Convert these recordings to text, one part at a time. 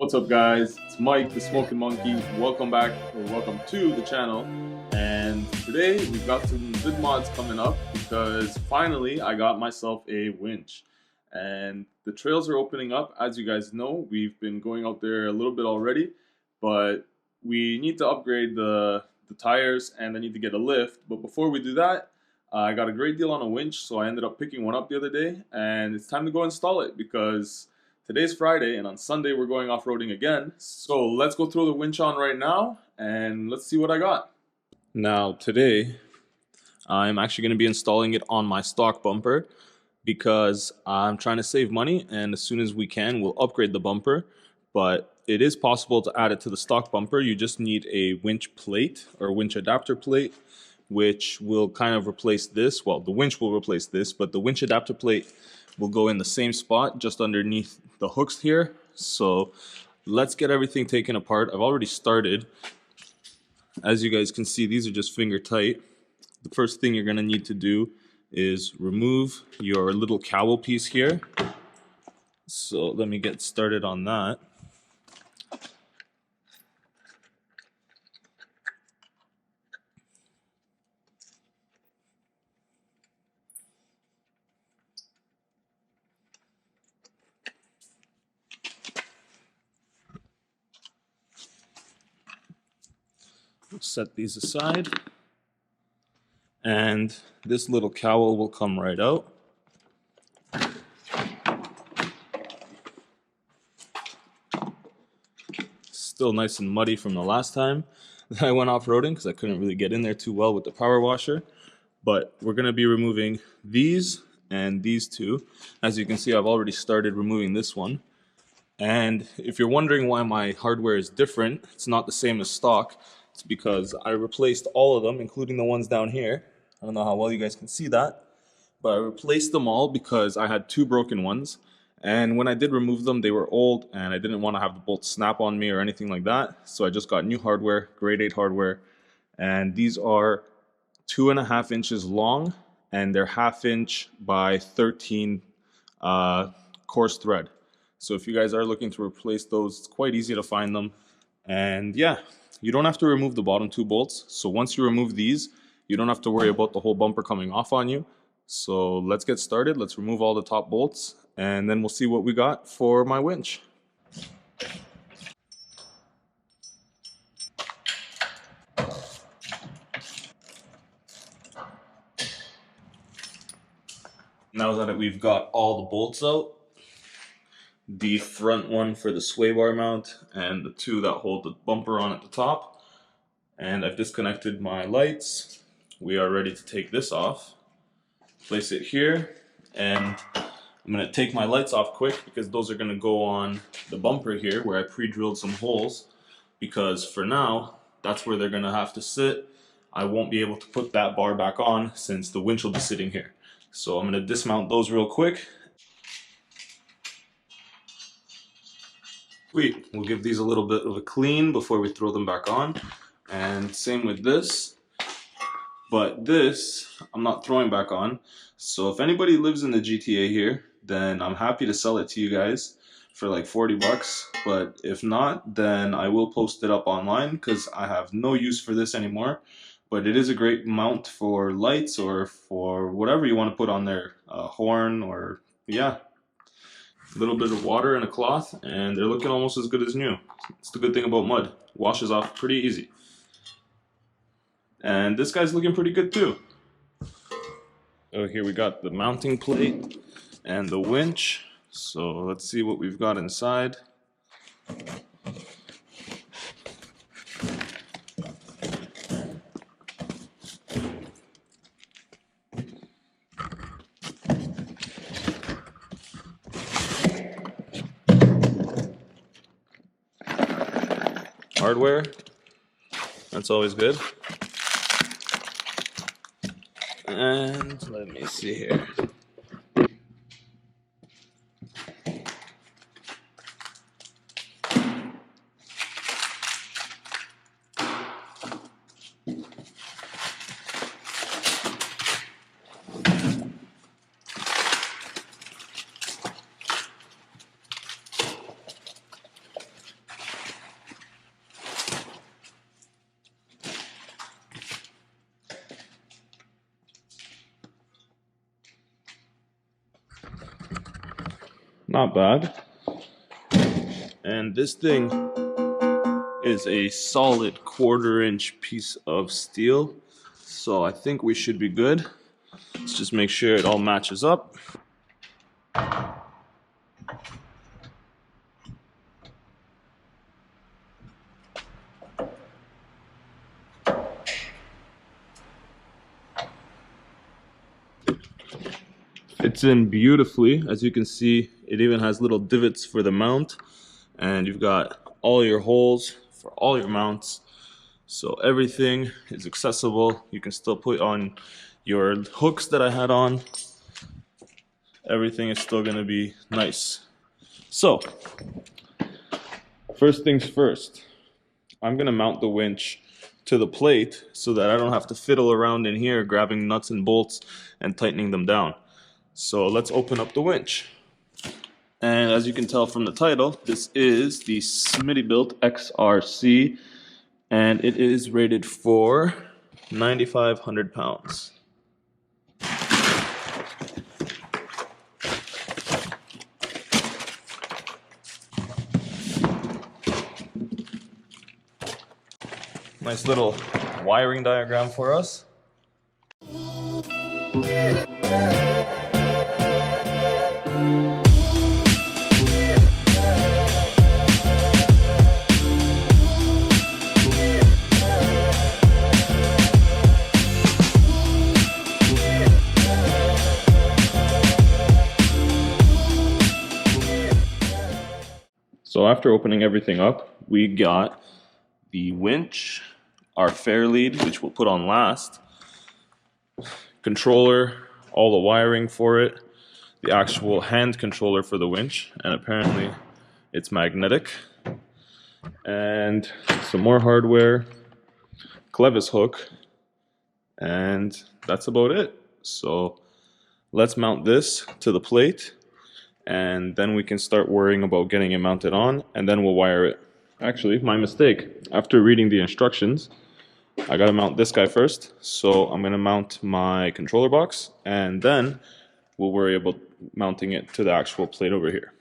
What's up guys, it's Mike the Smokin Monkey. Welcome back, or welcome to the channel. And today we've got some good mods coming up because finally I got myself a winch. And the trails are opening up. As you guys know, we've been going out there a little bit already, but we need to upgrade the tires and I need to get a lift. But before we do that, I got a great deal on a winch, so I ended up picking one up the other day, and it's time to go install it because today's Friday and on Sunday we're going off-roading again. So let's go throw the winch on right now and let's see what I got. Now today I'm actually going to be installing it on my stock bumper because I'm trying to save money, and as soon as we can we'll upgrade the bumper. But it is possible to add it to the stock bumper. You just need a winch plate or winch adapter plate, which will kind of replace this. Well, the winch will replace this, but the winch adapter plate will go in the same spot just underneath the hooks here. So let's get everything taken apart. I've already started. As you guys can see, these are just finger tight. The first thing you're going to need to do is remove your little cowl piece here. So let me get started on that. Set these aside, and this little cowl will come right out. Still nice and muddy from the last time that I went off-roading because I couldn't really get in there too well with the power washer. But we're going to be removing these and these two. As you can see, I've already started removing this one. And if you're wondering why my hardware is different, it's not the same as stock. It's because I replaced all of them, including the ones down here. I don't know how well you guys can see that, but I replaced them all because I had two broken ones. And when I did remove them, they were old and I didn't want to have the bolts snap on me or anything like that. So I just got new hardware, grade 8 hardware. And these are 2.5 inches long and they're 1/2 inch by 13 coarse thread. So if you guys are looking to replace those, it's quite easy to find them. And yeah, you don't have to remove the bottom two bolts. So once you remove these, you don't have to worry about the whole bumper coming off on you. So let's get started. Let's remove all the top bolts and then we'll see what we got for my winch. Now that we've got all the bolts out, the front one for the sway bar mount and the two that hold the bumper on at the top, and I've disconnected my lights. We are ready to take this off, place it here, and I'm going to take my lights off quick because those are going to go on the bumper here where I pre-drilled some holes, because for now that's where they're going to have to sit. I won't be able to put that bar back on since the winch will be sitting here. So I'm going to dismount those real quick. Sweet. We'll give these a little bit of a clean before we throw them back on. And same with this. But this, I'm not throwing back on. So if anybody lives in the GTA here, then I'm happy to sell it to you guys for like 40 bucks. But if not, then I will post it up online because I have no use for this anymore. But it is a great mount for lights or for whatever you want to put on there. A horn or, yeah. A little bit of water and a cloth and they're looking almost as good as new. It's the good thing about mud. Washes off pretty easy. And this guy's looking pretty good too. So here we got the mounting plate and the winch. So let's see what we've got inside. Hardware, that's always good. And let me see here. not bad. And this thing is a solid 1/4 inch piece of steel, so I think we should be good. Let's just make sure it all matches up. Fits in beautifully. As you can see, it even has little divots for the mount, and you've got all your holes for all your mounts, so everything is accessible. You can still put on your hooks that I had on. Everything is still going to be nice. So first things first, I'm going to mount the winch to the plate so that I don't have to fiddle around in here grabbing nuts and bolts and tightening them down. So let's open up the winch. And as you can tell from the title, this is the Smittybilt XRC, and it is rated for 9,500 pounds. Nice little wiring diagram for us. So after opening everything up, we got the winch, our fair lead, which we'll put on last, controller, all the wiring for it, the actual hand controller for the winch, and apparently it's magnetic, and some more hardware, clevis hook, and that's about it. So let's mount this to the plate, and then we can start worrying about getting it mounted on, and then we'll wire it. Actually, my mistake. After reading the instructions, I gotta mount this guy first. So I'm gonna mount my controller box, and then we'll worry about mounting it to the actual plate over here.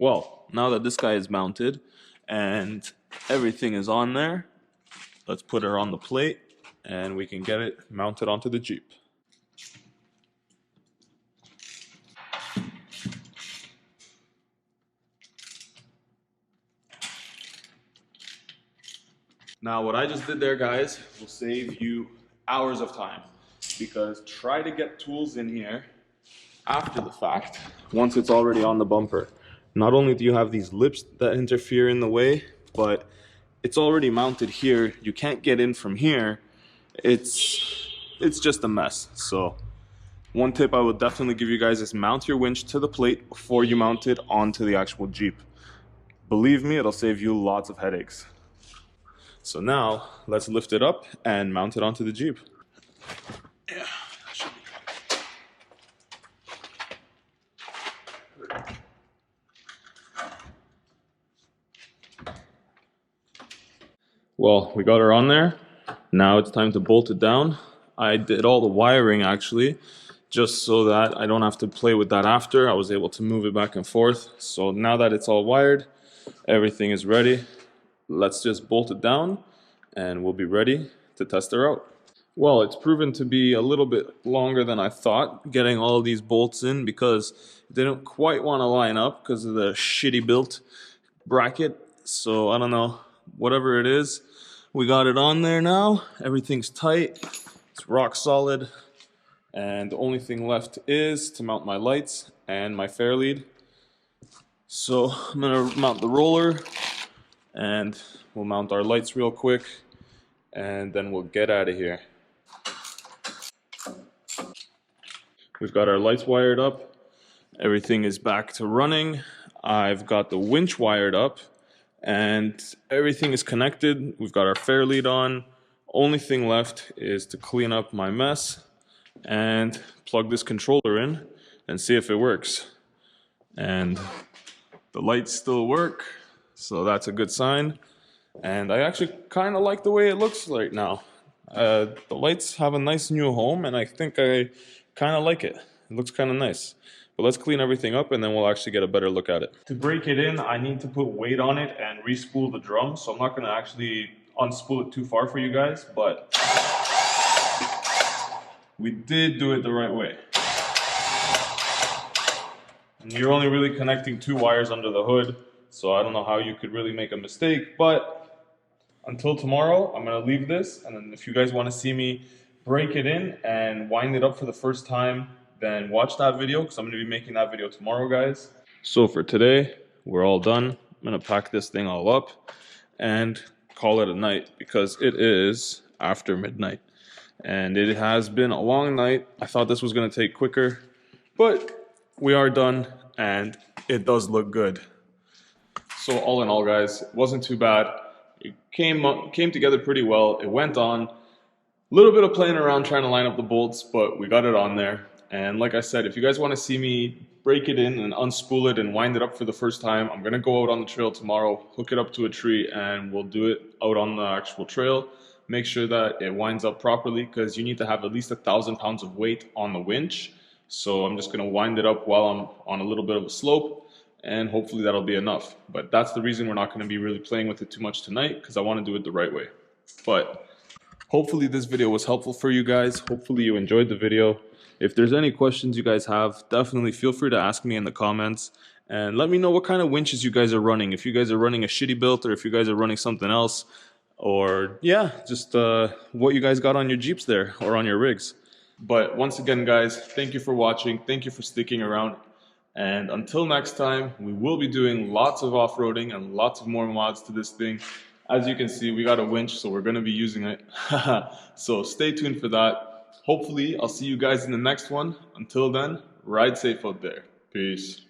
Well, now that this guy is mounted and everything is on there, let's put her on the plate and we can get it mounted onto the Jeep. Now what I just did there, guys, will save you hours of time, because try to get tools in here after the fact, once it's already on the bumper. Not only do you have these lips that interfere in the way, but it's already mounted here. You can't get in from here. It's just a mess. So one tip I would definitely give you guys is mount your winch to the plate before you mount it onto the actual Jeep. Believe me, it'll save you lots of headaches. So now let's lift it up and mount it onto the Jeep. Yeah, that should be good. Well, we got her on there. Now it's time to bolt it down. I did all the wiring actually, just so that I don't have to play with that after. I was able to move it back and forth. So now that it's all wired, everything is ready. Let's just bolt it down and we'll be ready to test her out. Well, it's proven to be a little bit longer than I thought getting all of these bolts in, because it didn't quite want to line up because of the shitty built bracket. So I don't know, whatever it is, we got it on there now. Everything's tight, it's rock solid, and the only thing left is to mount my lights and my fair lead. So I'm gonna mount the roller, and we'll mount our lights real quick, and then we'll get out of here. We've got our lights wired up, everything is back to running. I've got the winch wired up and everything is connected. We've got our fair lead on. Only thing left is to clean up my mess and plug this controller in and see if it works. and the lights still work, so that's a good sign. And I actually kind of like the way it looks right now. The lights have a nice new home, and I think I kind of like it. It looks kind of nice. But let's clean everything up and then we'll actually get a better look at it. To break it in, I need to put weight on it and re-spool the drum, so I'm not going to actually unspool it too far for you guys, but we did do it the right way. And you're only really connecting 2 wires under the hood, so I don't know how you could really make a mistake, but until tomorrow, I'm going to leave this, and then if you guys want to see me break it in and wind it up for the first time, then watch that video, because I'm going to be making that video tomorrow, guys. So for today, we're all done. I'm going to pack this thing all up and call it a night, because it is after midnight. And it has been a long night. I thought this was going to take quicker, but we are done, and it does look good. So all in all, guys, it wasn't too bad. It came together pretty well. It went on. A little bit of playing around trying to line up the bolts, but we got it on there. And like I said, if you guys want to see me break it in and unspool it and wind it up for the first time, I'm going to go out on the trail tomorrow, hook it up to a tree, and we'll do it out on the actual trail. Make sure that it winds up properly, because you need to have at least 1,000 pounds of weight on the winch. So I'm just going to wind it up while I'm on a little bit of a slope, and hopefully that'll be enough. But that's the reason we're not going to be really playing with it too much tonight, because I want to do it the right way. But hopefully this video was helpful for you guys. Hopefully you enjoyed the video. If there's any questions you guys have, definitely feel free to ask me in the comments. And let me know what kind of winches you guys are running. If you guys are running a Smittybilt, or if you guys are running something else. Or yeah, just what you guys got on your Jeeps there, or on your rigs. But once again, guys, thank you for watching. Thank you for sticking around. And until next time, we will be doing lots of off-roading and lots of more mods to this thing. As you can see, we got a winch, so we're going to be using it. So stay tuned for that. Hopefully, I'll see you guys in the next one. Until then, ride safe out there. Peace.